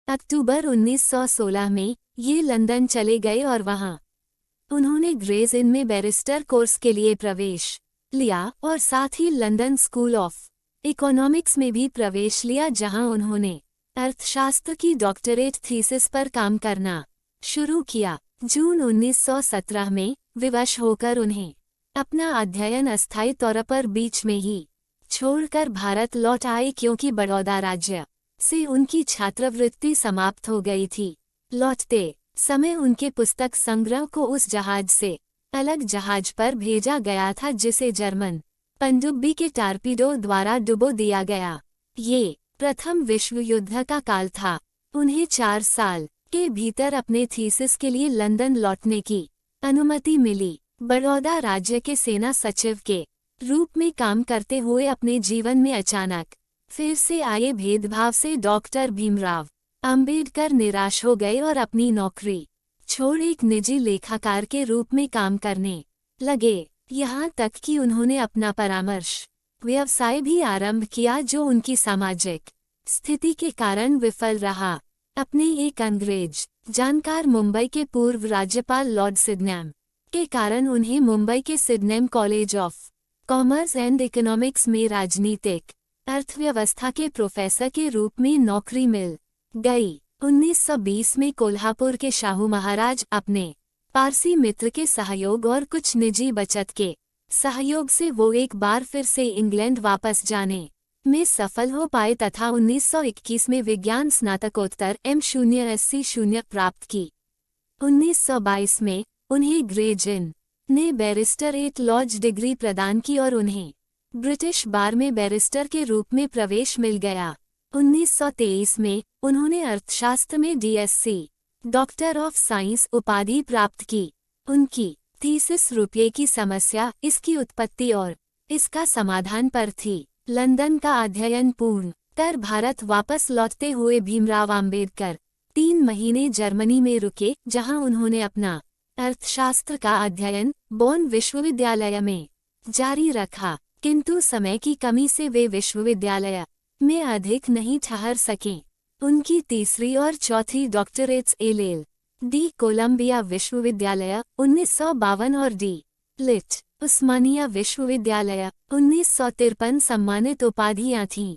अक्टूबर 1916 में ये लंदन चले गए और वहां उन्होंने ग्रेज इन में बैरिस्टर कोर्स के लिए प्रवेश लिया और साथ ही लंदन स्कूल ऑफ इकोनॉमिक्स में भी प्रवेश लिया, जहां उन्होंने अर्थशास्त्र की डॉक्टरेट थीसिस पर काम करना शुरू किया। जून 1917 में विवश होकर उन्हें अपना अध्ययन अस्थायी तौर पर बीच में ही छोड़कर भारत लौट आए, क्योंकि बड़ौदा राज्य से उनकी छात्रवृत्ति समाप्त हो गई थी। लौटते समय उनके पुस्तक संग्रह को उस जहाज से अलग जहाज पर भेजा गया था जिसे जर्मन पनडुब्बी के टारपीडो द्वारा डुबो दिया गया। ये प्रथम विश्व युद्ध का काल था। उन्हें 4 साल के भीतर अपने थीसिस के लिए लंदन लौटने की अनुमति मिली। बड़ौदा राज्य के सेना सचिव के रूप में काम करते हुए अपने जीवन में अचानक फिर से आए भेदभाव से डॉक्टर भीमराव अंबेडकर निराश हो गए और अपनी नौकरी छोड़ एक निजी लेखाकार के रूप में काम करने लगे। यहाँ तक कि उन्होंने अपना परामर्श व्यवसाय भी आरंभ किया, जो उनकी सामाजिक स्थिति के कारण विफल रहा। अपने एक अंग्रेज जानकार मुंबई के पूर्व राज्यपाल लॉर्ड सिडनेम के कारण उन्हें मुंबई के Sydenham college of commerce and economics में राजनीतिक अर्थव्यवस्था के प्रोफेसर के रूप में नौकरी मिल गई। 1920 में कोल्हापुर के शाहू महाराज अपने पारसी मित्र के सहयोग और कुछ निजी बचत के सहयोग से वो एक बार फिर से इंग्लैंड वापस जाने में सफल हो पाए तथा 1921 में विज्ञान स्नातकोत्तर M.Sc. प्राप्त की। 1922 में उन्हें ग्रेज इन ने बैरिस्टरेट लॉज डिग्री प्रदान की और उन्हें ब्रिटिश बार में बैरिस्टर के रूप में प्रवेश मिल गया। 1923 में उन्होंने अर्थशास्त्र में DSc डॉक्टर ऑफ साइंस उपाधि प्राप्त की। उनकी थीसिस रुपये की समस्या, इसकी उत्पत्ति और इसका समाधान पर थी। लंदन का अध्ययन पूर्ण कर भारत वापस लौटते हुए भीमराव अंबेडकर 3 महीने जर्मनी में रुके, जहां उन्होंने अपना अर्थशास्त्र का अध्ययन बोन विश्वविद्यालय में जारी रखा, किंतु समय की कमी से वे विश्वविद्यालय में अधिक नहीं ठहर सके। उनकी तीसरी और चौथी डॉक्टरेट्स LL.D. कोलंबिया विश्वविद्यालय 1952 और D.Litt. उस्मानिया विश्वविद्यालय 1953 सम्मानित उपाधियां थीं।